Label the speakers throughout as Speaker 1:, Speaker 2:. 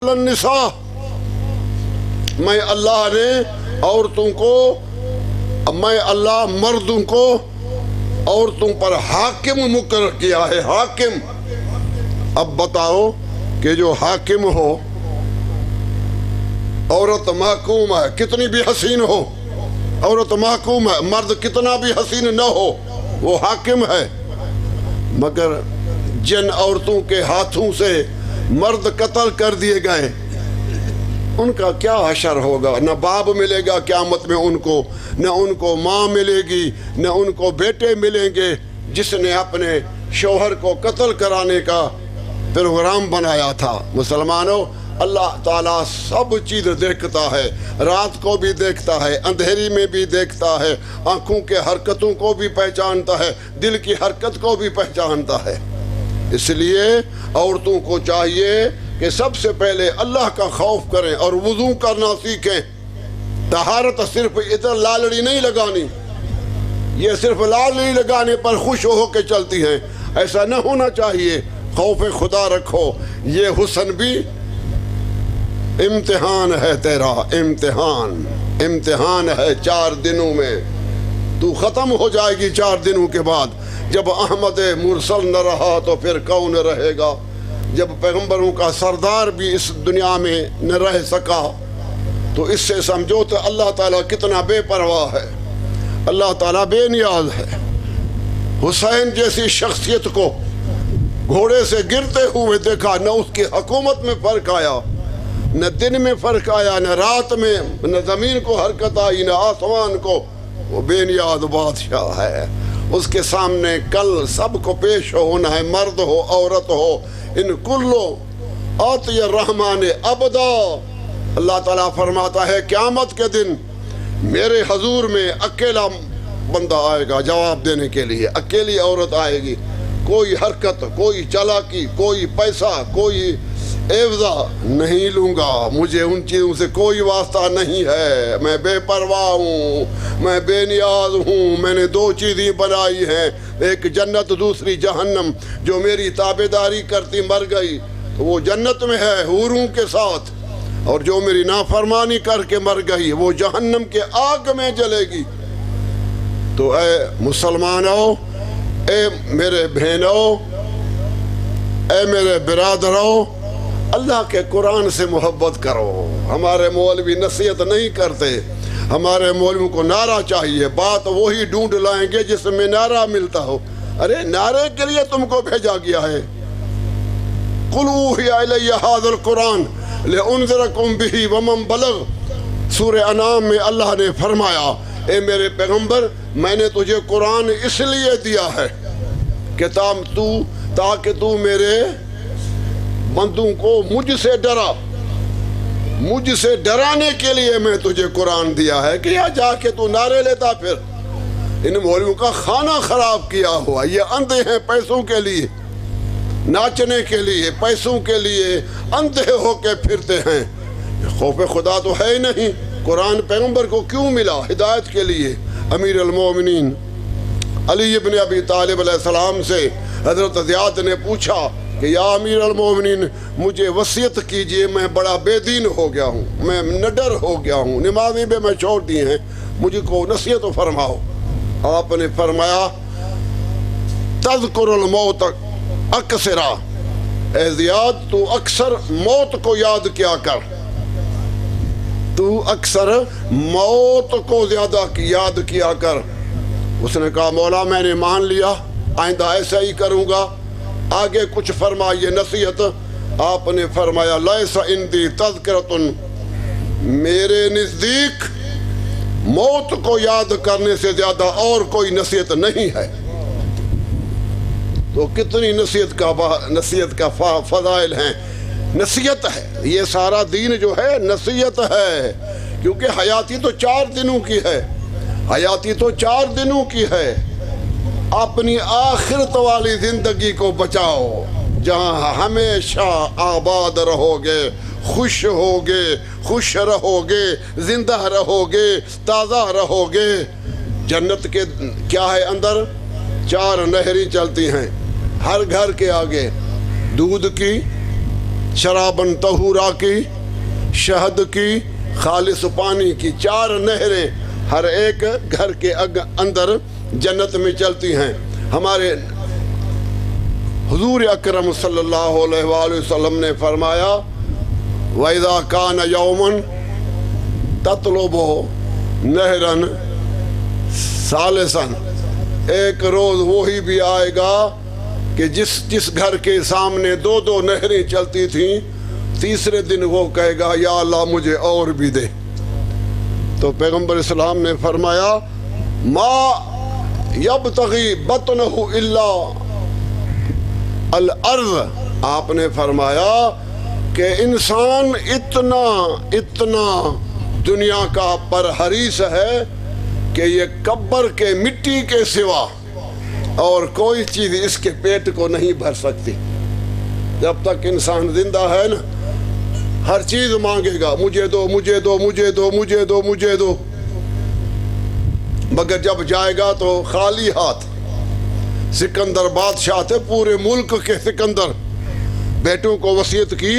Speaker 1: النساء، میں اللہ نے عورتوں کو، میں اللہ مردوں کو عورتوں پر حاکم مقرر کیا ہے۔ حاکم، اب بتاؤ کہ جو حاکم ہو، عورت محکوم ہے، کتنی بھی حسین ہو عورت محکوم ہے، مرد کتنا بھی حسین نہ ہو وہ حاکم ہے، مگر جن عورتوں کے ہاتھوں سے مرد قتل کر دیے گئے ان کا کیا حشر ہوگا؟ نہ باپ ملے گا قیامت میں ان کو، نہ ان کو ماں ملے گی، نہ ان کو بیٹے ملیں گے۔ جس نے اپنے شوہر کو قتل کرانے کا پروگرام بنایا تھا۔ مسلمانوں، اللہ تعالیٰ سب چیز دیکھتا ہے، رات کو بھی دیکھتا ہے، اندھیری میں بھی دیکھتا ہے، آنکھوں کے حرکتوں کو بھی پہچانتا ہے، دل کی حرکت کو بھی پہچانتا ہے۔ اس لیے عورتوں کو چاہیے کہ سب سے پہلے اللہ کا خوف کریں اور وضو کرنا سیکھیں۔ طہارت صرف ادھر لالڑی نہیں لگانی، یہ صرف لالڑی لگانے پر خوش ہو کے چلتی ہیں، ایسا نہ ہونا چاہیے۔ خوف خدا رکھو، یہ حسن بھی امتحان ہے تیرا، امتحان ہے۔ 4 دنوں میں تو ختم ہو جائے گی، 4 دنوں کے بعد۔ جب احمد مرسل نہ رہا تو پھر کون رہے گا؟ جب پیغمبروں کا سردار بھی اس دنیا میں نہ رہ سکا تو اس سے سمجھو تو اللہ تعالیٰ کتنا بے پرواہ ہے، اللہ تعالیٰ بے نیاز ہے۔ حسین جیسی شخصیت کو گھوڑے سے گرتے ہوئے دیکھا، نہ اس کی حکومت میں فرق آیا، نہ دن میں فرق آیا، نہ رات میں، نہ زمین کو حرکت آئی، نہ آسمان کو۔ وہ بے نیاز بادشاہ ہے، اس کے سامنے کل سب کو پیش ہونا ہے، مرد ہو عورت ہو۔ ان کلو آتی الرحمن ابدا، اللہ تعالیٰ فرماتا ہے قیامت کے دن میرے حضور میں اکیلا بندہ آئے گا جواب دینے کے لیے، اکیلی عورت آئے گی، کوئی حرکت، کوئی چالاکی، کوئی پیسہ، کوئی عوضہ نہیں لوں گا، مجھے ان چیزوں سے کوئی واسطہ نہیں ہے، میں بے پرواہ ہوں، میں بے نیاز ہوں۔ میں نے 2 چیزیں بنائی ہیں، ایک جنت دوسری جہنم۔ جو میری تابعداری کرتی مر گئی تو وہ جنت میں ہے حوروں کے ساتھ، اور جو میری نافرمانی کر کے مر گئی وہ جہنم کے آگ میں جلے گی۔ تو اے مسلمانوں، اے میرے بہنوں، اے میرے برادروں، اللہ کے قرآن سے محبت کرو۔ ہمارے مولوی نصیحت نہیں کرتے، ہمارے مولویوں کو نعرہ چاہیے، بات وہی ڈھونڈ لائیں گے جس میں نعرہ ملتا ہو۔ ارے نعرے کے لیے تم کو بھیجا گیا ہے۔ قُلْ أُوحِيَ إِلَيَّ هَذَا الْقُرْآنُ لِأُنذِرَكُم بِهِ وَمَن بَلَغَ۔ سورہ انعام میں اللہ نے فرمایا، اے میرے پیغمبر، میں نے تجھے قرآن اس لیے دیا ہے کہ تاکہ تو میرے بندوں کو مجھ سے ڈرا، مجھ سے ڈرانے کے لیے میں تجھے قرآن دیا ہے، کہ یہاں جا کے تو نعرے لیتا پھر۔ ان مولویوں کا خانہ خراب کیا ہوا، یہ اندھے ہیں پیسوں کے لیے، ناچنے کے لیے، پیسوں کے لیے اندھے ہو کے پھرتے ہیں۔ خوف خدا تو ہے ہی نہیں۔ قرآن پیغمبر کو کیوں ملا؟ ہدایت کے لیے۔ امیر المومنین علی ابن ابی طالب علیہ السلام سے حضرت زیاد نے پوچھا کہ یا امیر المومنین، مجھے وصیت کیجئے، میں بڑا بے دین ہو گیا ہوں، میں نڈر ہو گیا ہوں، نمازیں بھی میں چھوڑ دی ہیں، مجھے کو نصیحت فرماؤ۔ آپ نے فرمایا، تذکر الموت اکثرا، اے زیاد تو اکثر موت کو یاد کیا کر، تو اکثر موت کو زیادہ یاد کیا کر۔ اس نے کہا مولا میں نے مان لیا، آئندہ ایسا ہی کروں گا۔ آگے کچھ فرمائیے نصیحت۔ آپ نے فرمایا، لیس عندی تذکرۃ، میرے نزدیک موت کو یاد کرنے سے زیادہ اور کوئی نصیحت نہیں ہے۔ تو کتنی نصیحت کا فضائل ہیں۔ نصیحت ہے، یہ سارا دین جو ہے نصیحت ہے، کیونکہ حیاتی تو 4 دنوں کی ہے، حیاتی تو 4 دنوں کی ہے۔ اپنی آخرت والی زندگی کو بچاؤ، جہاں ہمیشہ آباد رہو گے، خوش ہوگے، خوش رہو گے، زندہ رہو گے، تازہ رہو گے۔ جنت کے کیا ہے اندر؟ 4 نہریں چلتی ہیں ہر گھر کے آگے، دودھ کی، شرابن طہورا کی، شہد کی، خالص پانی کی 4 نہریں ہر ایک گھر کے اندر جنت میں چلتی ہیں۔ ہمارے حضور اکرم صلی اللہ علیہ وآلہ وسلم نے فرمایا وَإِذَا كَانَ يَوْمٌ تَطْلُبُ نَهْرًا ثَالِثًا، ایک روز وہی بھی آئے گا کہ جس گھر کے سامنے 2 نہریں چلتی تھیں، تیسرے دن وہ کہے گا یا اللہ مجھے اور بھی دے۔ تو پیغمبر اسلام نے فرمایا ما یبتغی بطنہ الا الارض، آپ نے فرمایا کہ انسان اتنا دنیا کا پرحریص ہے کہ یہ قبر کے مٹی کے سوا اور کوئی چیز اس کے پیٹ کو نہیں بھر سکتی۔ جب تک انسان زندہ ہے نا، ہر چیز مانگے گا مجھے دو مجھے دو مجھے دو مجھے دو مجھے دو، مگر جب جائے گا تو خالی ہاتھ۔ سکندر بادشاہ تھے، پورے ملک کے سکندر، بیٹوں کو وصیت کی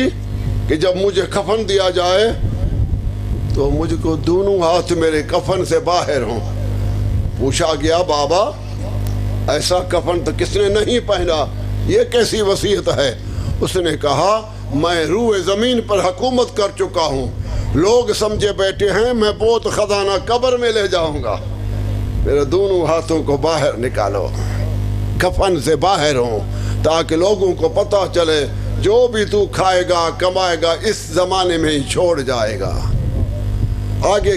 Speaker 1: کہ جب مجھے کفن دیا جائے تو مجھ کو دونوں ہاتھ میرے کفن سے باہر ہوں۔ پوچھا گیا بابا ایسا کفن تو کس نے نہیں پہنا، یہ کیسی وصیت ہے؟ اس نے کہا میں روح زمین پر حکومت کر چکا ہوں، لوگ سمجھے بیٹھے ہیں میں بہت خزانہ قبر میں لے جاؤں گا، میرے دونوں ہاتھوں کو باہر نکالو، کفن سے باہر ہوں، تاکہ لوگوں کو پتہ چلے جو بھی تو کھائے گا کمائے گا اس زمانے میں ہی چھوڑ جائے گا۔ آگے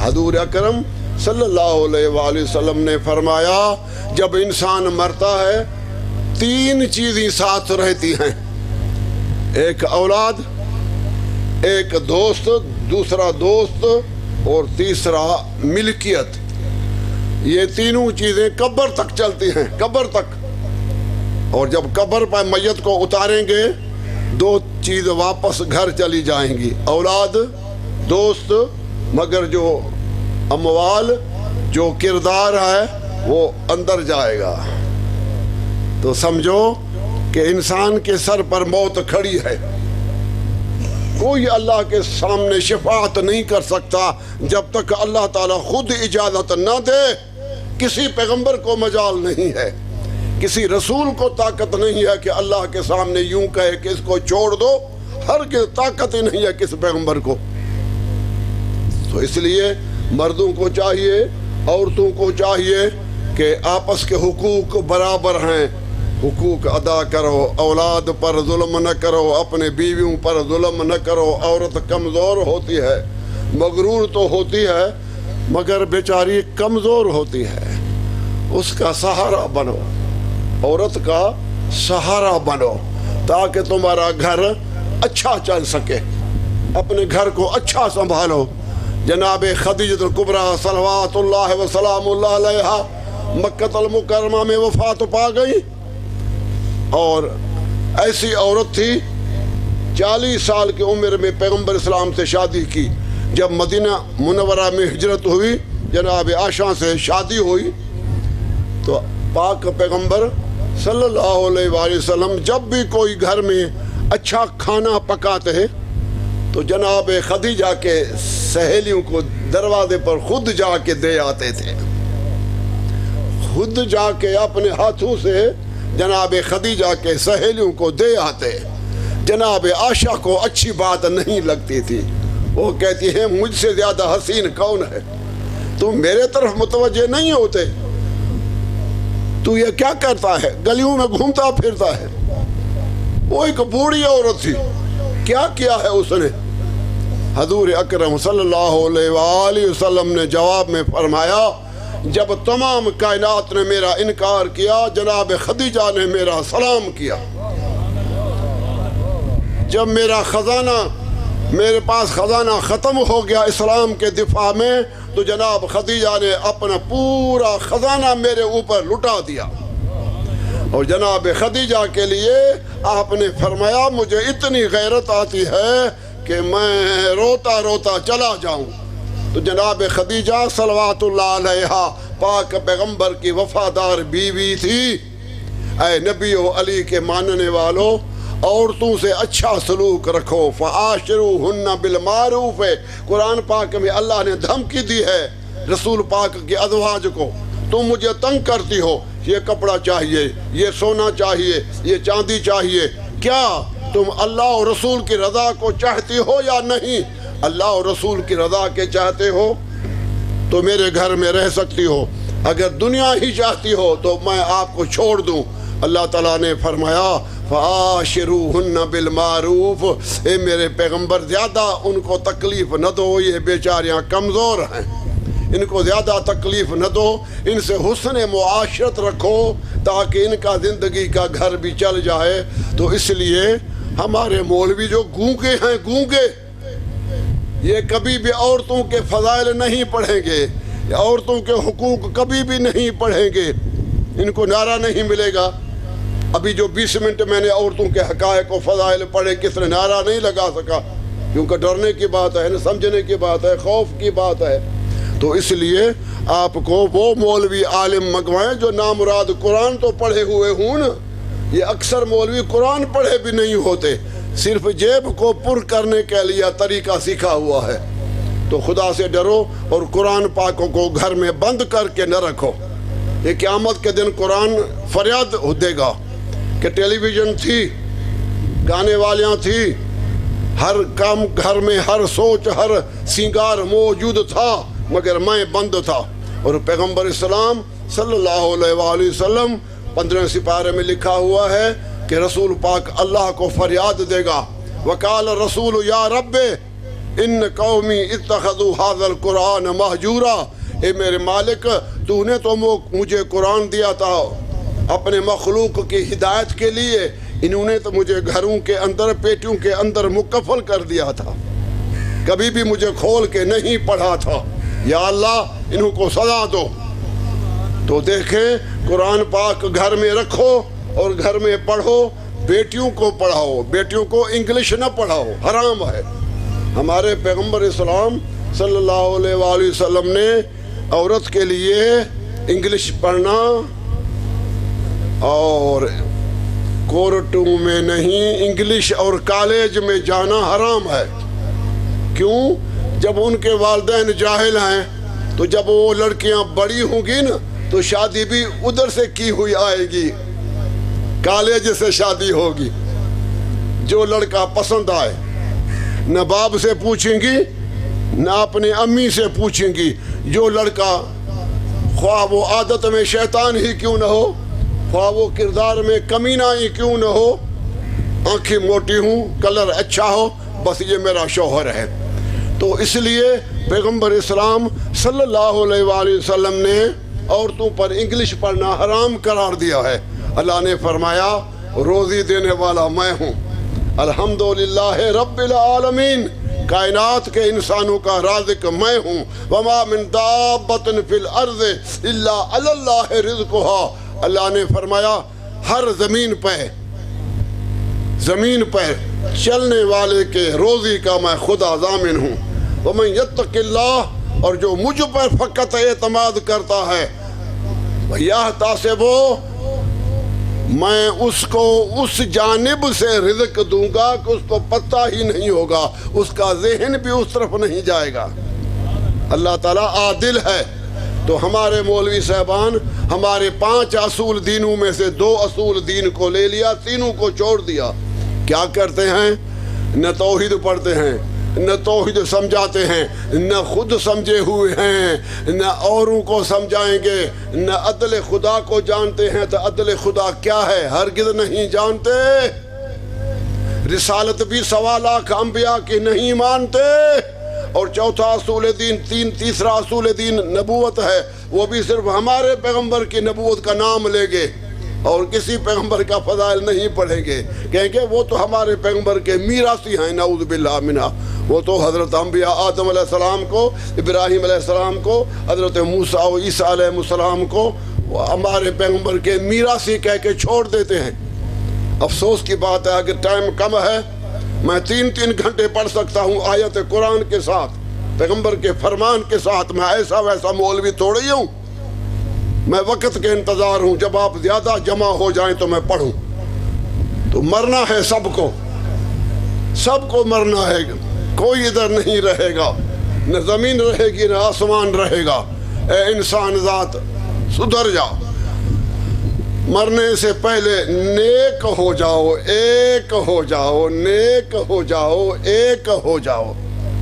Speaker 1: حضور اکرم صلی اللہ علیہ وآلہ وسلم نے فرمایا جب انسان مرتا ہے 3 چیزیں ساتھ رہتی ہیں، ایک اولاد، ایک دوست، دوسرا دوست اور تیسرا ملکیت۔ یہ تینوں چیزیں قبر تک چلتی ہیں، قبر تک۔ اور جب قبر پر میت کو اتاریں گے 2 چیز واپس گھر چلی جائیں گی، اولاد، دوست، مگر جو اموال، جو کردار ہے وہ اندر جائے گا۔ تو سمجھو کہ انسان کے سر پر موت کھڑی ہے، کوئی اللہ کے سامنے شفاعت نہیں کر سکتا جب تک اللہ تعالیٰ خود اجازت نہ دے۔ کسی پیغمبر کو مجال نہیں ہے، کسی رسول کو طاقت نہیں ہے کہ اللہ کے سامنے یوں کہے کہ اس کو چھوڑ دو، ہرگز طاقت ہی نہیں ہے کس پیغمبر کو۔ تو اس لیے مردوں کو چاہیے، عورتوں کو چاہیے کہ آپس کے حقوق برابر ہیں، حقوق ادا کرو، اولاد پر ظلم نہ کرو، اپنے بیویوں پر ظلم نہ کرو۔ عورت کمزور ہوتی ہے، مغرور تو ہوتی ہے مگر بیچاری کمزور ہوتی ہے، اس کا سہارا بنو، عورت کا سہارا بنو تاکہ تمہارا گھر اچھا چل سکے، اپنے گھر کو اچھا سنبھالو۔ جناب خدیجہ الکبریٰ صلوات اللہ وسلام اللہ علیہا مکہ المکرمہ میں وفات پا گئی، اور ایسی عورت تھی 40 سال کی عمر میں پیغمبر اسلام سے شادی کی۔ جب مدینہ منورہ میں ہجرت ہوئی، جناب عائشہ سے شادی ہوئی، تو پاک پیغمبر صلی اللہ علیہ وآلہ وسلم جب بھی کوئی گھر میں اچھا کھانا پکاتے ہیں تو جناب خدیجہ کے سہیلیوں کو دروازے پر خود جا کے دے آتے تھے، خود جا کے اپنے ہاتھوں سے جناب خدیجہ کے سہیلیوں کو دے آتے۔ جناب عائشہ کو اچھی بات نہیں لگتی تھی، وہ کہتی ہے مجھ سے زیادہ حسین کون ہے، تم میرے طرف متوجہ نہیں ہوتے، تو یہ کیا کرتا ہے، گلیوں میں گھومتا پھرتا ہے۔ وہ ایک بوڑھی عورت تھی، کیا کیا ہے اس نے؟ حضور اکرم صلی اللہ علیہ وآلہ وسلم نے جواب میں فرمایا جب تمام کائنات نے میرا انکار کیا، جناب خدیجہ نے میرا سلام کیا۔ جب میرے پاس خزانہ ختم ہو گیا اسلام کے دفاع میں، تو جناب خدیجہ نے اپنا پورا خزانہ میرے اوپر لٹا دیا۔ اور جناب خدیجہ کے لیے آپ نے فرمایا مجھے اتنی غیرت آتی ہے کہ میں روتا روتا چلا جاؤں۔ تو جناب خدیجہ صلوات اللہ علیہا پاک پیغمبر کی وفادار بیوی تھی۔ اے نبی و علی کے ماننے والوں، عورتوں سے اچھا سلوک رکھو، فعاشروہن بالمعروف ہے۔ قرآن پاک میں اللہ نے دھمکی دی ہے رسول پاک کے ازواج کو، تم مجھے تنگ کرتی ہو، یہ کپڑا چاہیے، یہ سونا چاہیے، یہ چاندی چاہیے، کیا تم اللہ اور رسول کی رضا کو چاہتی ہو یا نہیں؟ اللہ اور رسول کی رضا کے چاہتے ہو تو میرے گھر میں رہ سکتی ہو، اگر دنیا ہی چاہتی ہو تو میں آپ کو چھوڑ دوں۔ اللہ تعالیٰ نے فرمایا فعاشروہن بالمعروف، اے میرے پیغمبر زیادہ ان کو تکلیف نہ دو، یہ بیچاریاں کمزور ہیں، ان کو زیادہ تکلیف نہ دو، ان سے حسن معاشرت رکھو تاکہ ان کا زندگی کا گھر بھی چل جائے۔ تو اس لیے ہمارے مولوی جو گونگے ہیں، گونگے، یہ کبھی بھی عورتوں کے فضائل نہیں پڑھیں گے، عورتوں کے حقوق کبھی بھی نہیں پڑھیں گے، ان کو نعرہ نہیں ملے گا۔ ابھی جو 20 منٹ میں نے عورتوں کے حقائق و فضائل پڑھے، کس نے نعرہ نہیں لگا سکا، کیونکہ ڈرنے کی بات ہے، سمجھنے کی بات ہے، خوف کی بات ہے۔ تو اس لیے آپ کو وہ مولوی عالم منگوائیں جو نامراد قرآن تو پڑھے ہوئے ہوں نا۔ یہ اکثر مولوی قرآن پڑھے بھی نہیں ہوتے، صرف جیب کو پر کرنے کے لیے طریقہ سیکھا ہوا ہے۔ تو خدا سے ڈرو اور قرآن پاکوں کو گھر میں بند کر کے نہ رکھو۔ یہ قیامت کے دن قرآن فریاد دے گا کہ ٹیلی ویژن تھی، گانے والیاں تھی، ہر کام گھر میں، ہر سوچ، ہر سنگار موجود تھا، مگر میں بند تھا۔ اور پیغمبر اسلام صلی اللہ علیہ وآلہ وسلم 15 سپارے میں لکھا ہوا ہے کہ رسول پاک اللہ کو فریاد دے گا، وقال الرسول یا رب ان قومی اتخذوا هذا القرآن مہجورا، اے میرے مالک تو نے تو مجھے قرآن دیا تھا اپنے مخلوق کی ہدایت کے لیے، انہوں نے تو مجھے گھروں کے اندر، پیٹیوں کے اندر مکفل کر دیا تھا، کبھی بھی مجھے کھول کے نہیں پڑھا تھا، یا اللہ انہوں کو سزا دو۔ تو دیکھیں قرآن پاک گھر میں رکھو اور گھر میں پڑھو، بیٹیوں کو پڑھاؤ، بیٹیوں کو انگلش نہ پڑھاؤ، حرام ہے۔ ہمارے پیغمبر اسلام صلی اللہ علیہ وآلہ وسلم نے عورت کے لیے انگلش پڑھنا اور کورٹوں میں نہیں، انگلش اور کالج میں جانا حرام ہے۔ کیوں؟ جب ان کے والدین جاہل ہیں تو جب وہ لڑکیاں بڑی ہوں گی نا تو شادی بھی ادھر سے کی ہوئی آئے گی، کالج سے شادی ہوگی، جو لڑکا پسند آئے، نہ باپ سے پوچھیں گی نہ اپنے امی سے پوچھیں گی، جو لڑکا خواہ وہ عادت میں شیطان ہی کیوں نہ ہو، خواہ وہ کردار میں کمینہ ہی کیوں نہ ہو، آنکھیں موٹی ہوں، کلر اچھا ہو، بس یہ میرا شوہر ہے۔ تو اس لیے پیغمبر اسلام صلی اللہ علیہ وآلہ وسلم نے عورتوں پر انگلش پڑھنا حرام قرار دیا ہے۔ اللہ نے فرمایا روزی دینے والا میں ہوں، الحمدللہ رب العالمین، کائنات کے انسانوں کا رازق میں ہوں، وما من دابۃ فی الارض الا علی اللہ رزقها، اللہ نے فرمایا ہر زمین پر چلنے والے کے روزی کا میں خدا ضامن ہوں۔ ومن یتق اللہ، اور جو مجھ پر فقط اعتماد کرتا ہے، یحتسب، میں اس کو اس جانب سے رزق دوں گا کہ اس کو پتہ ہی نہیں ہوگا، اس کا ذہن بھی اس طرف نہیں جائے گا۔ اللہ تعالیٰ عادل ہے۔ تو ہمارے مولوی صاحبان ہمارے 5 اصول دینوں میں سے 2 اصول دین کو لے لیا، تینوں کو چھوڑ دیا۔ کیا کرتے ہیں؟ نہ توحید پڑھتے ہیں، نہ توحید سمجھاتے ہیں، نہ خود سمجھے ہوئے ہیں، نہ اوروں کو سمجھائیں گے، نہ عدل خدا کو جانتے ہیں۔ تو عدل خدا کیا ہے ہرگز نہیں جانتے، رسالت بھی 1.25 لاکھ انبیاء کی نہیں مانتے، اور چوتھا اصول دین، تیسرا اصول دین نبوت ہے، وہ بھی صرف ہمارے پیغمبر کی نبوت کا نام لیں گے اور کسی پیغمبر کا فضائل نہیں پڑھیں گے، کہیں گے وہ تو ہمارے پیغمبر کے میراثی ہیں، نعوذ باللہ منہ۔ وہ تو حضرت انبیاء آدم علیہ السلام کو، ابراہیم علیہ السلام کو، حضرت موسیٰ و عیسیٰ علیہ السلام کو ہمارے پیغمبر کے میراثی کہہ کے چھوڑ دیتے ہیں۔ افسوس کی بات ہے، اگر ٹائم کم ہے میں 3 گھنٹے پڑھ سکتا ہوں آیت قرآن کے ساتھ، پیغمبر کے فرمان کے ساتھ، میں ایسا ویسا مولوی تھوڑی ہوں، میں وقت کے انتظار ہوں، جب آپ زیادہ جمع ہو جائیں تو میں پڑھوں۔ تو مرنا ہے سب کو مرنا ہے، کوئی ادھر نہیں رہے گا، نہ زمین رہے گی نہ آسمان رہے گا۔ اے انسان ذات سدھر جا، مرنے سے پہلے نیک ہو جاؤ، ایک ہو جاؤ، نیک ہو جاؤ، ایک ہو جاؤ۔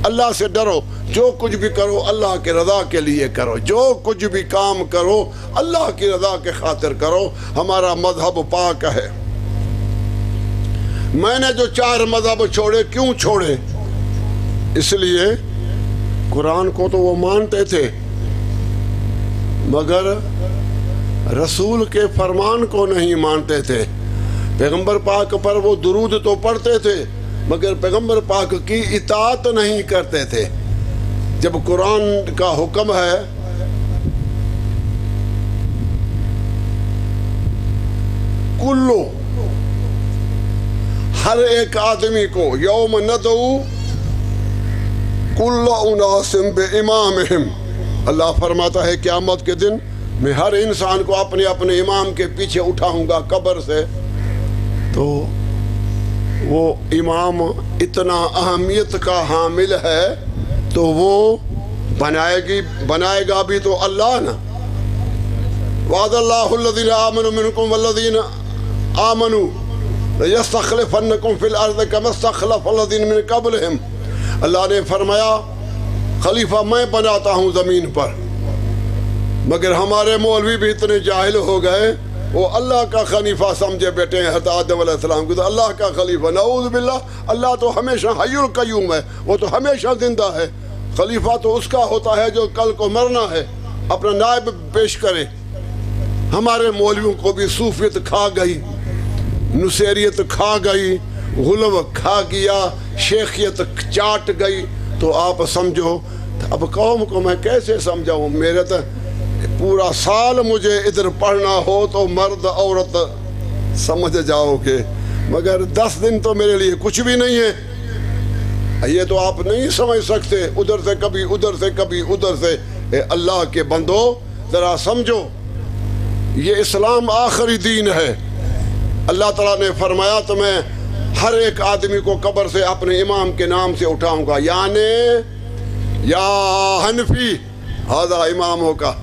Speaker 1: اللہ سے ڈرو، جو کچھ بھی کرو اللہ کی رضا کے لیے کرو، جو کچھ بھی کام کرو اللہ کی رضا کے خاطر کرو۔ ہمارا مذہب پاک ہے۔ میں نے جو 4 مذہب چھوڑے، کیوں چھوڑے؟ اس لیے قرآن کو تو وہ مانتے تھے مگر رسول کے فرمان کو نہیں مانتے تھے۔ پیغمبر پاک پر وہ درود تو پڑھتے تھے مگر پیغمبر پاک کی اطاعت نہیں کرتے تھے۔ جب قرآن کا حکم ہے کلو، ہر ایک آدمی کو یوم ندعو کل اناس بامامہم، اللہ فرماتا ہے قیامت کے دن میں ہر انسان کو اپنے اپنے امام کے پیچھے اٹھاؤں گا قبر سے۔ تو وہ امام اتنا اہمیت کا حامل ہے تو وہ بنائے گا بھی تو اللہ نا۔ وعد اللہ الذین آمنوا منکم والذین آمنوا لیستخلفنکم فی الارض کما استخلف الذین من قبلہم، اللہ نے فرمایا خلیفہ میں بناتا ہوں زمین پر، مگر ہمارے مولوی بھی اتنے جاہل ہو گئے، وہ اللہ کا خلیفہ سمجھے بیٹھے ہیں حضرت آدم علیہ السلام کو، تو اللہ کا خلیفہ، نعوذ باللہ، اللہ تو ہمیشہ حی القیوم ہے، وہ تو ہمیشہ زندہ ہے۔ خلیفہ تو اس کا ہوتا ہے جو کل کو مرنا ہے، اپنا نائب پیش کرے۔ ہمارے مولویوں کو بھی صوفیت کھا گئی، نصیریت کھا گئی، غلو کھا گیا، شیخیت چاٹ گئی، تو آپ سمجھو اب قوم کو میں کیسے سمجھاؤں؟ میرے تو پورا سال مجھے ادھر پڑھنا ہو تو مرد عورت سمجھ جاؤ گے، مگر 10 دن تو میرے لیے کچھ بھی نہیں ہے۔ یہ تو آپ نہیں سمجھ سکتے، ادھر سے کبھی ادھر سے کبھی ادھر سے۔ اے اللہ کے بندو ذرا سمجھو، یہ اسلام آخری دین ہے۔ اللہ تعالیٰ نے فرمایا تو میں ہر ایک آدمی کو قبر سے اپنے امام کے نام سے اٹھاؤں گا، یعنی یا حنفی ھذا اماموں کا،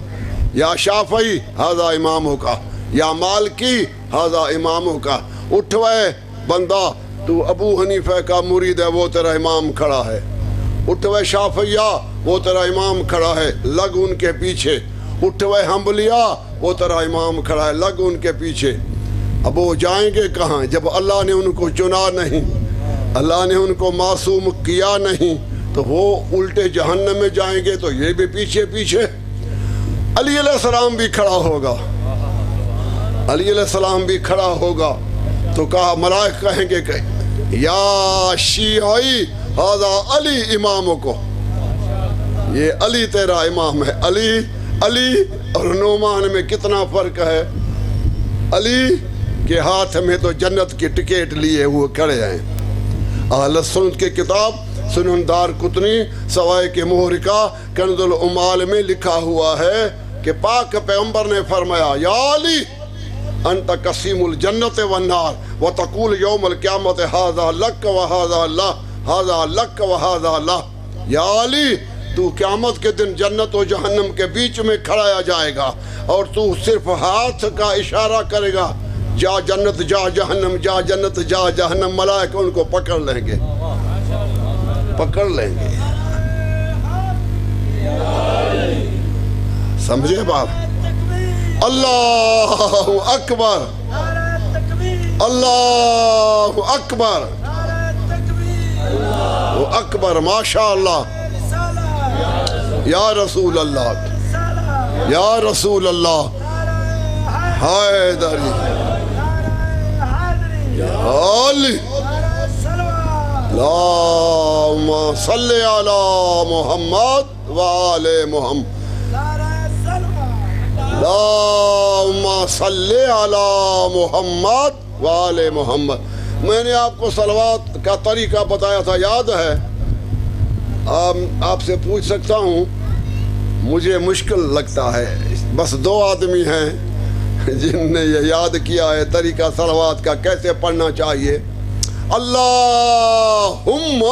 Speaker 1: یا شافعی ھذا اماموں کا، یا مالکی ھذا اماموں کا۔ اٹھوے بندہ، تو ابو حنیفہ کا مرید ہے، وہ تیرا امام کھڑا ہے۔ اٹھوے شافعیہ، وہ تیرا امام کھڑا ہے، لگ ان کے پیچھے۔ اٹھوے حنبلیہ، وہ تیرا امام کھڑا ہے، لگ ان کے پیچھے۔ اب وہ جائیں گے کہاں جب اللہ نے ان کو چنا نہیں، اللہ نے ان کو معصوم کیا نہیں؟ تو وہ الٹے جہنم میں جائیں گے، تو یہ بھی پیچھے پیچھے۔ علی علیہ السلام بھی کھڑا ہوگا، علی علیہ السلام بھی کھڑا ہوگا، تو کہا ملائکہ کہیں گے کہ یا شیعی ھذا علی اماموں کو، یہ علی تیرا امام ہے۔ علی اور نعمان میں کتنا فرق ہے؟ علی کے ہاتھ میں تو جنت کی ٹکٹ لیے ہوئے کھڑے ہیں۔ اہل سنت کی کتاب سنن دار قطنی سوائے کے محرکہ کنز العمال میں لکھا ہوا ہے کہ پاک پیغمبر نے فرمایا یا علی انت قسیم الجنت والنار وتقول یوم القیامت ھذا لک وھذا اللہ، ھذا لک وھذا اللہ۔ یا علی تو قیامت کے دن جنت و جہنم کے بیچ میں کھڑایا جائے گا، اور تو صرف ہاتھ کا اشارہ کرے گا، جا جنت جا جہنم، جا جنت جا جہنم۔ ملائکہ ان کو پکڑ لیں گے، پکڑ لیں گے۔ سمجھے باپ؟ اللہ اکبر، اللہ اکبر، وہ اکبر، ماشاءاللہ، یا رسول اللہ، یا رسول اللہ، حیدری، علی، اللہم صلی علی محمد وآل محمد، اللہم صلی علی محمد وآل محمد۔ میں نے آپ کو صلوات کا طریقہ بتایا تھا، یاد ہے؟ آپ سے پوچھ سکتا ہوں؟ مجھے مشکل لگتا ہے، بس 2 آدمی ہیں، جن نے یہ یاد کیا ہے طریقہ صلوات کا کیسے پڑھنا چاہیے. اللہم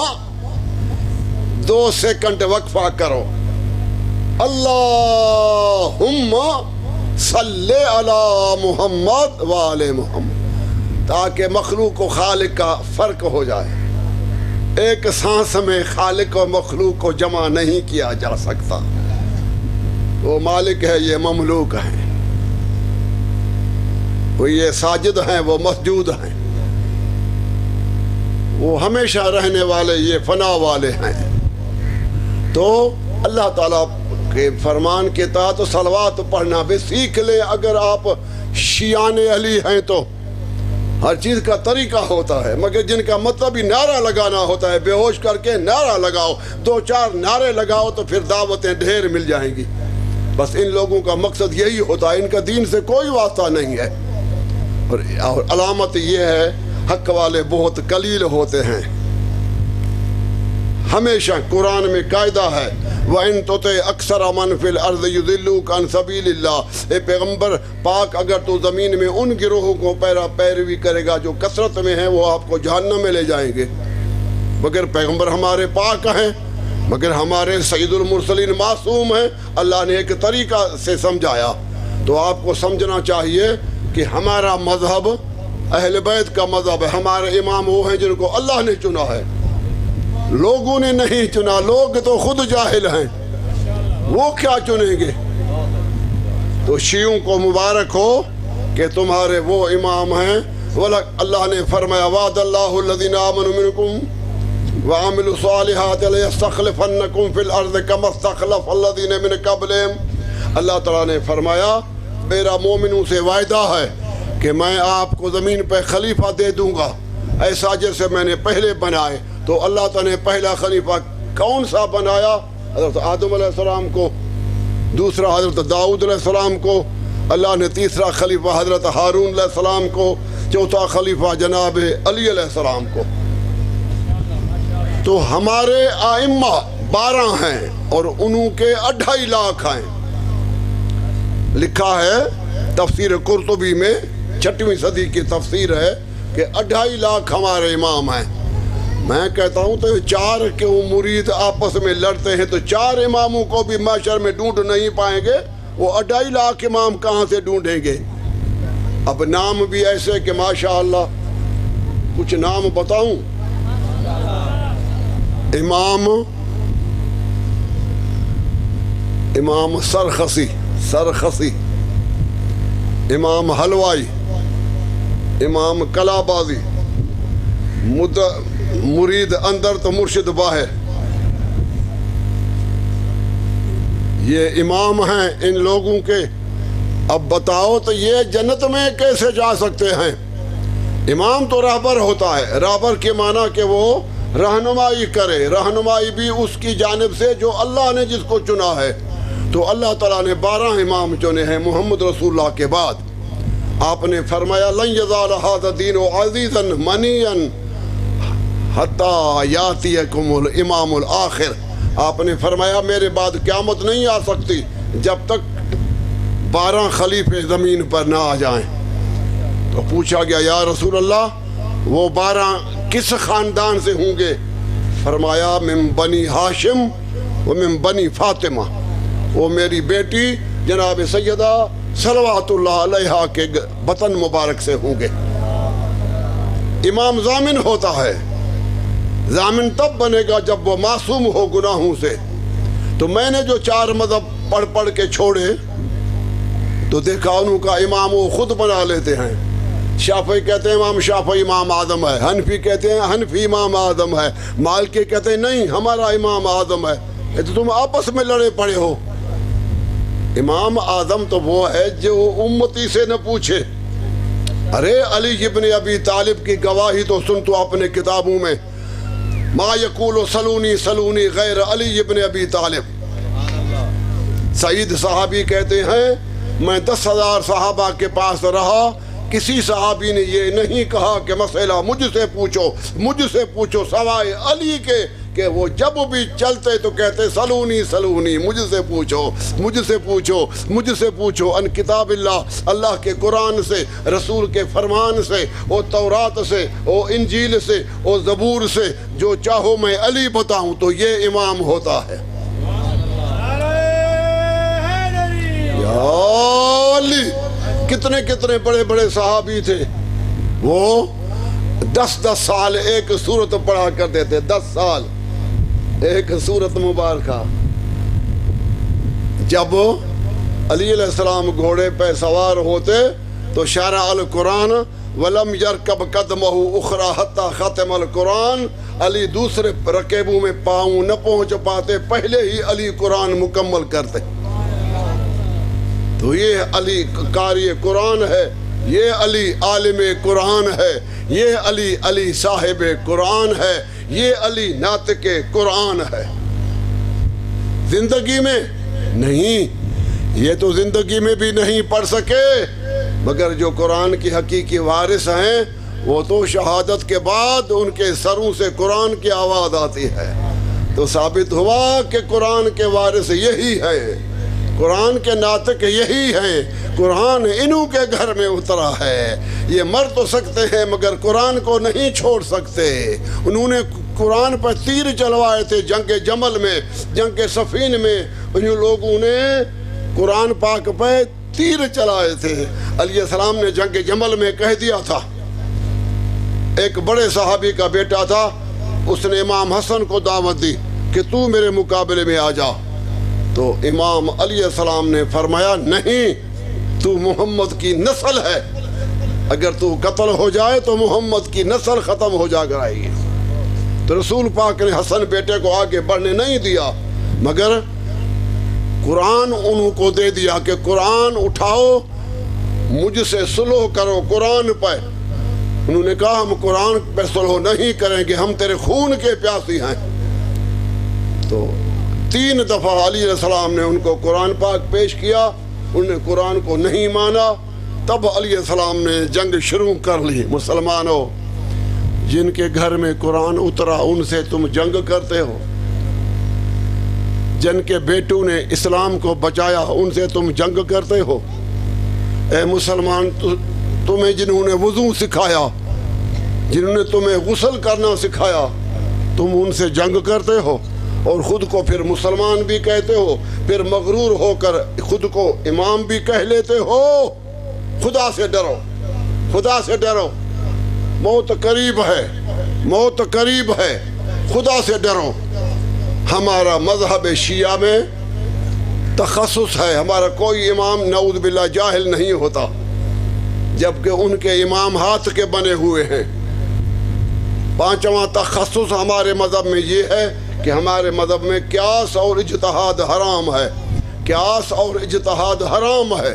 Speaker 1: 2 سیکنڈ وقفہ کرو. اللہم صلی علی محمد وآل محمد، تاکہ مخلوق و خالق کا فرق ہو جائے. ایک سانس میں خالق و مخلوق کو جمع نہیں کیا جا سکتا. وہ مالک ہے، یہ مملوک ہے. وہ یہ ساجد ہیں، وہ مسجود ہیں. وہ ہمیشہ رہنے والے، یہ فنا والے ہیں. تو اللہ تعالیٰ کے فرمان کے تحت صلوات پڑھنا بھی سیکھ لیں. اگر آپ شیعان علی ہیں تو ہر چیز کا طریقہ ہوتا ہے، مگر جن کا مطلب ہی نعرہ لگانا ہوتا ہے، بے ہوش کر کے نعرہ لگاؤ، 2-4 نعرے لگاؤ تو پھر دعوتیں ڈھیر مل جائیں گی. بس ان لوگوں کا مقصد یہی ہوتا ہے، ان کا دین سے کوئی واسطہ نہیں ہے. اور علامت یہ ہے حق والے بہت قلیل ہوتے ہیں. ہمیشہ قرآن میں قاعدہ ہے وَإِن تُطِعْ أَكْثَرَ مَنْ فِي الْأَرْضِ يُضِلُّوكَ عَنْ سَبِيلِ اللَّهِ. اے پیغمبر پاک، اگر تو زمین میں ان گروہوں کو پیروی کرے گا جو کثرت میں ہیں، وہ آپ کو جہنم میں لے جائیں گے. مگر پیغمبر ہمارے پاک ہیں، مگر ہمارے سید المرسلین معصوم ہیں. اللہ نے ایک طریقہ سے سمجھایا. تو آپ کو سمجھنا چاہیے کہ ہمارا مذہب اہل بیت کا مذہب ہے. ہمارے امام وہ ہیں جن کو اللہ نے چنا ہے، لوگوں نے نہیں چنا. لوگ تو خود جاہل ہیں، وہ کیا چنیں گے؟ تو شیعوں کو مبارک ہو کہ تمہارے وہ امام ہیں. اللہ نے فرمایا وعد اللہ الذین آمنوا منکم وعملوا الصالحات لیستخلفنکم فی الارض کما استخلف الذین من قبلہم. اللہ تعالیٰ نے فرمایا میرا مومنوں سے وعدہ ہے کہ میں آپ کو زمین پہ خلیفہ دے دوں گا ایسا جیسے میں نے پہلے بنائے. تو اللہ تعالیٰ نے پہلا خلیفہ کون سا بنایا؟ حضرت آدم علیہ السلام کو. دوسرا حضرت داؤد علیہ السلام کو. اللہ نے تیسرا خلیفہ حضرت ہارون علیہ السلام کو. چوتھا خلیفہ جناب علی علیہ السلام کو. تو ہمارے ائمہ 12 ہیں اور انہوں کے 2.5 لاکھ ہیں. لکھا ہے تفسیر قرطبی میں، 6ویں صدی کی تفسیر ہے کہ 2.5 لاکھ ہمارے امام ہیں. میں کہتا ہوں تو 4 کیوں مرید آپس میں لڑتے ہیں؟ تو 4 اماموں کو بھی محشر میں ڈھونڈ نہیں پائیں گے. وہ 2.5 لاکھ امام کہاں سے ڈھونڈیں گے؟ اب نام بھی ایسے کہ ماشاء اللہ. کچھ نام بتاؤں؟ امام سرخسی، امام حلوائی، امام کلابازی، مرید اندر تو مرشد باہر. یہ امام ہیں ان لوگوں کے. اب بتاؤ تو یہ جنت میں کیسے جا سکتے ہیں؟ امام تو راہبر ہوتا ہے. راہبر کے معنی کہ وہ رہنمائی کرے. رہنمائی بھی اس کی جانب سے جو اللہ نے جس کو چنا ہے. تو اللہ تعالیٰ نے 12 امام چنے ہیں محمد رسول اللہ کے بعد. آپ نے فرمایا لن یزال ھذا الدین عزیزا منیا حتی یاتیکم الامام الآخر. آپ نے فرمایا میرے بعد قیامت نہیں آ سکتی جب تک 12 خلیفے زمین پر نہ آ جائیں. تو پوچھا گیا یا رسول اللہ وہ 12 کس خاندان سے ہوں گے؟ فرمایا من بنی ہاشم و من بنی فاطمہ. وہ میری بیٹی جناب سیدہ صلوات اللہ علیہا کے بطن مبارک سے ہوں گے. امام ضامن ہوتا ہے. ضامن تب بنے گا جب وہ معصوم ہو گناہوں سے. تو میں نے جو 4 مذہب پڑھ کے چھوڑے تو دیکھا انہوں کا امام وہ خود بنا لیتے ہیں. شافعی کہتے ہیں امام شافعی امام اعظم ہے. حنفی کہتے ہیں حنفی امام اعظم ہے. مالکی کہتے ہیں نہیں ہمارا امام اعظم ہے. تو تم آپس میں لڑے پڑے ہو. امام اعظم تو وہ ہے جو امتی سے نہ پوچھے. ارے علی ابن ابی طالب کی گواہی تو سن تو اپنے کتابوں میں. ما یقول سلونی غیر علی ابن ابی طالب. سعید صحابی کہتے ہیں میں 10,000 صحابہ کے پاس رہا، کسی صحابی نے یہ نہیں کہا کہ مسئلہ مجھ سے پوچھو سوائے علی کے کہ وہ جب بھی چلتے تو کہتے سلونی سلونی، مجھ سے پوچھو، مجھ سے پوچھو، مجھ سے پوچھو، ان کتاب اللہ، اللہ کے قرآن سے، رسول کے فرمان سے، او تورات سے، او انجیل سے، او زبور سے، جو چاہو میں علی بتاؤں تو یہ امام ہوتا ہے۔ یا علی، کتنے کتنے بڑے بڑے صحابی تھے، وہ 10 سال ایک سورت پڑھا کرتے تھے، 10 سال ایک سورت مبارکہ۔ جب علی علیہ السلام گھوڑے پہ سوار ہوتے تو شارع القرآن ولم یرکب قدمہ اخری حتی ختم القرآن، علی دوسرے رکیبوں میں پاؤں نہ پہنچ پاتے، پہلے ہی علی قرآن مکمل کرتے۔ تو یہ علی قاری قرآن ہے، یہ علی عالم قرآن ہے، یہ علی علی صاحب قرآن ہے، یہ علی ناطق قرآن ہے۔ زندگی میں نہیں، یہ تو زندگی میں بھی نہیں پڑھ سکے، مگر جو قرآن کی حقیقی وارث ہیں وہ تو شہادت کے بعد ان کے سروں سے قرآن کی آواز آتی ہے۔ تو ثابت ہوا کہ قرآن کے وارث یہی ہیں، قرآن کے ناطق یہی ہیں، قرآن انہوں کے گھر میں اترا ہے۔ یہ مر تو سکتے ہیں مگر قرآن کو نہیں چھوڑ سکتے۔ انہوں نے قرآن پر تیر چلوائے تھے جنگ جمل میں، جنگ صفین میں، ان لوگوں نے قرآن پاک پہ تیر چلائے تھے۔ علیہ السلام نے جنگ جمل میں کہہ دیا تھا، ایک بڑے صحابی کا بیٹا تھا، اس نے امام حسن کو دعوت دی کہ تو میرے مقابلے میں آ جا، تو امام علیہ السلام نے فرمایا نہیں، تو محمد کی نسل ہے، اگر تو قتل ہو جائے تو محمد کی نسل ختم ہو جا کر آئے گی۔ تو رسول پاک نے حسن بیٹے کو آگے بڑھنے نہیں دیا، مگر قرآن انہوں کو دے دیا کہ قرآن اٹھاؤ، مجھ سے صلح کرو قرآن پہ۔ انہوں نے کہا ہم قرآن پہ صلح نہیں کریں گے، ہم تیرے خون کے پیاسی ہیں۔ تو 3 دفعہ علی علیہ السلام نے ان کو قرآن پاک پیش کیا، انہوں نے قرآن کو نہیں مانا، تب علی علیہ السلام نے جنگ شروع کر لی۔ مسلمانوں، جن کے گھر میں قرآن اترا ان سے تم جنگ کرتے ہو، جن کے بیٹوں نے اسلام کو بچایا ان سے تم جنگ کرتے ہو۔ اے مسلمان، تمہیں جنہوں نے وضو سکھایا، جنہوں نے تمہیں غسل کرنا سکھایا، تم ان سے جنگ کرتے ہو اور خود کو پھر مسلمان بھی کہتے ہو، پھر مغرور ہو کر خود کو امام بھی کہہ لیتے ہو۔ خدا سے ڈرو، خدا سے ڈرو، موت قریب ہے، موت قریب ہے، خدا سے ڈرو۔ ہمارا مذہب شیعہ میں تخصص ہے، ہمارا کوئی امام نعوذ باللہ جاہل نہیں ہوتا، جبکہ ان کے امام ہاتھ کے بنے ہوئے ہیں۔ 5واں تخصص ہمارے مذہب میں یہ ہے کہ ہمارے مذہب میں قیاس اور اجتہاد حرام ہے، قیاس اور اجتہاد حرام ہے،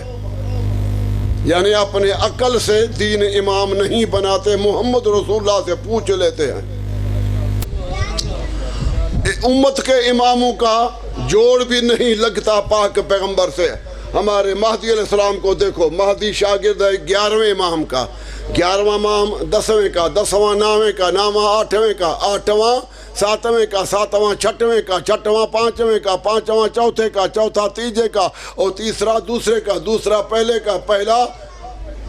Speaker 1: یعنی اپنے عقل سے دین امام نہیں بناتے، محمد رسول اللہ سے پوچھ لیتے ہیں۔ امت کے اماموں کا جوڑ بھی نہیں لگتا پاک پیغمبر سے۔ ہمارے مہدی علیہ السلام کو دیکھو، مہدی شاگرد ہے 11ویں امام کا، 11واں امام 10ویں کا، 10واں 9ویں کا، 9واں 8ویں کا، 8واں 7ویں کا، 7واں 6ویں کا، 6واں 5ویں کا، 5واں چوتھے کا، چوتھا تیجے کا، اور تیسرا دوسرے کا، دوسرا پہلے کا، پہلا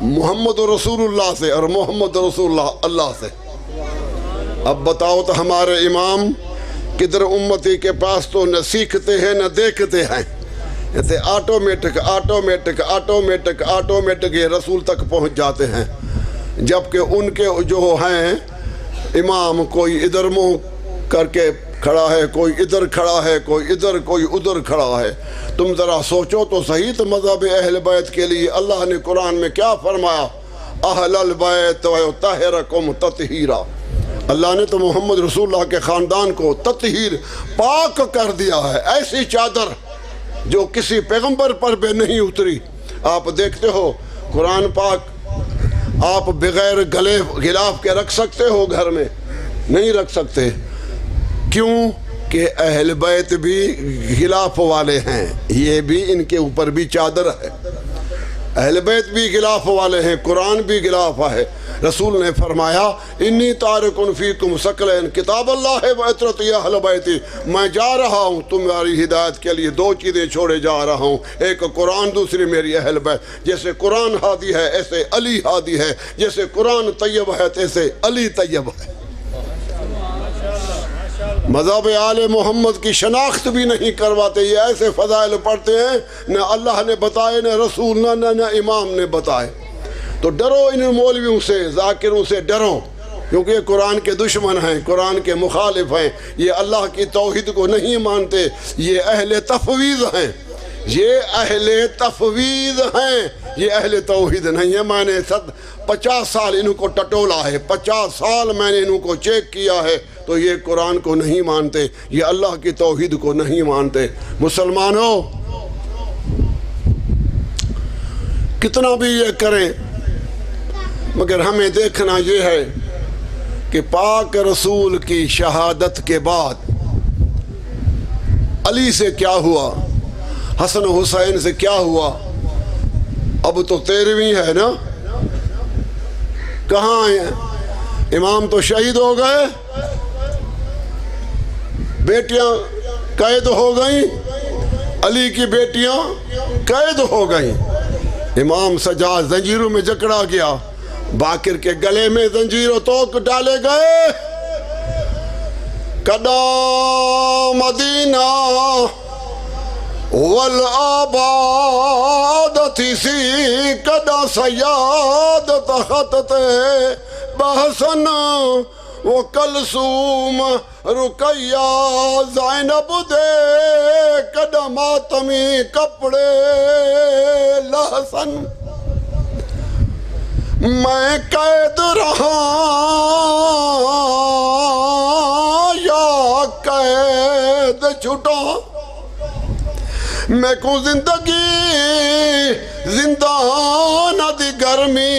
Speaker 1: محمد رسول اللہ سے اور محمد رسول اللہ اللہ سے۔ اب بتاؤ تو ہمارے امام کدھر امتی کے پاس تو نہ سیکھتے ہیں نہ دیکھتے ہیں، ایسے آٹومیٹک آٹومیٹک آٹومیٹک آٹومیٹک یہ رسول تک پہنچ جاتے ہیں، جبکہ ان کے جو ہیں امام کوئی ادھر منہ کر کے کھڑا ہے، کوئی ادھر کھڑا ہے، کوئی ادھر کوئی ادھر کھڑا ہے۔ تم ذرا سوچو تو صحیح، تو مذہب اہل بیت کے لیے اللہ نے قرآن میں کیا فرمایا؟ اہل البیت ویطہرکم تطہیرا۔ اللہ نے تو محمد رسول اللہ کے خاندان کو تطہیر پاک کر دیا ہے، ایسی چادر جو کسی پیغمبر پر بھی نہیں اتری۔ آپ دیکھتے ہو قرآن پاک آپ بغیر غلاف کے رکھ سکتے ہو گھر میں؟ نہیں رکھ سکتے۔ کیوں؟ کہ اہل بیت بھی غلاف والے ہیں، یہ بھی ان کے اوپر بھی چادر ہے۔ اہل بیت بھی غلاف والے ہیں، قرآن بھی غلاف ہے۔ رسول نے فرمایا انی تارکن فیکم ثقلین کتاب اللہ و عطرتی اہل بیتی، میں جا رہا ہوں تمہاری ہدایت کے لیے دو چیزیں چھوڑے جا رہا ہوں، ایک قرآن، دوسری میری اہل بیت۔ جیسے قرآن ہادی ہے ایسے علی ہادی ہے، جیسے قرآن طیب ہے ایسے علی طیب ہے۔ مذہب آل محمد کی شناخت بھی نہیں کرواتے، یہ ایسے فضائل پڑھتے ہیں نہ اللہ نے بتائے نہ رسول نہ امام نے بتائے۔ تو ڈرو ان مولویوں سے، ذاکروں سے ڈرو، کیونکہ یہ قرآن کے دشمن ہیں، قرآن کے مخالف ہیں، یہ اللہ کی توحید کو نہیں مانتے، یہ اہل تفویض ہیں، یہ اہل تفویض ہیں، یہ اہل توحید نہیں ہے۔ میں نے 50 سال ان کو ٹٹولا ہے، 50 سال میں نے ان کو چیک کیا ہے، تو یہ قرآن کو نہیں مانتے، یہ اللہ کی توحید کو نہیں مانتے۔ مسلمانوں، کتنا بھی یہ کریں مگر ہمیں دیکھنا یہ ہے کہ پاک رسول کی شہادت کے بعد علی سے کیا ہوا، حسن حسین سے کیا ہوا، اب تو 13ویں ہے نا، کہاں ہیں؟ امام تو شہید ہو گئے، بیٹیاں قید ہو گئیں، علی کی بیٹیاں قید ہو گئیں، امام سجاد زنجیروں میں جکڑا گیا، باقر کے گلے میں زنجیر و توق ڈالے گئے۔ کدا مدینہ والآباد تھی سی، کدا سیادت خطتے بحسن وہ کلثوم رقیہ زینب دے، کدا ماتمی کپڑے لحسن۔ میں قید رہا یا قید چھٹا، میں کو زندگی زندان دی گرمی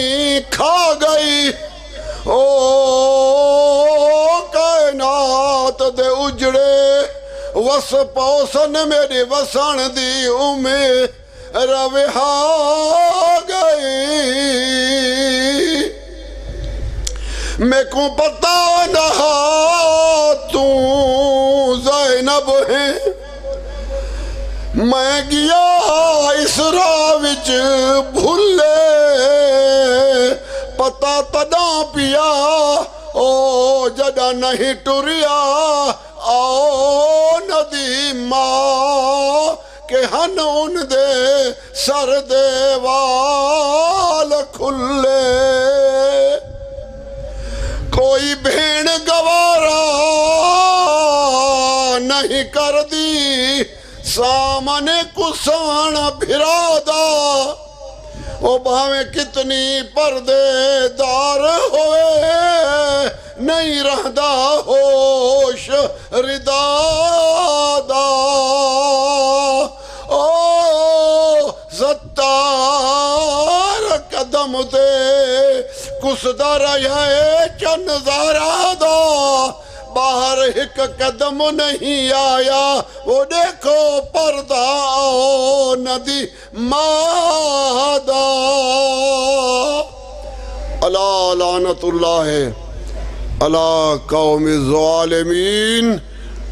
Speaker 1: کھا گئی، او کائنات دے اجڑے وس پوسن میری وسن دی امید روہا گئی۔ میں کو پتا نہ تو زینب ہے، میں گیا اس راہ وچ بھولے، پتا تدا پیا او جدا نہیں ٹریا، آؤ ندی ماں کہ ہن ان دے سر دے وال کھلے، کوئی بھین گوارا نہیں کر دی سامنے کسان بھرادا، او بھاویں کتنی پردے دار ہوئے نہیں رہدا ہوش ردا دا، او ستار قدم تے کسدا رہے چن زارا دا، باہر ایک قدم نہیں آیا، وہ دیکھو پردہ او ندی مادا۔ الا لعنت اللہ علی قوم الظالمین۔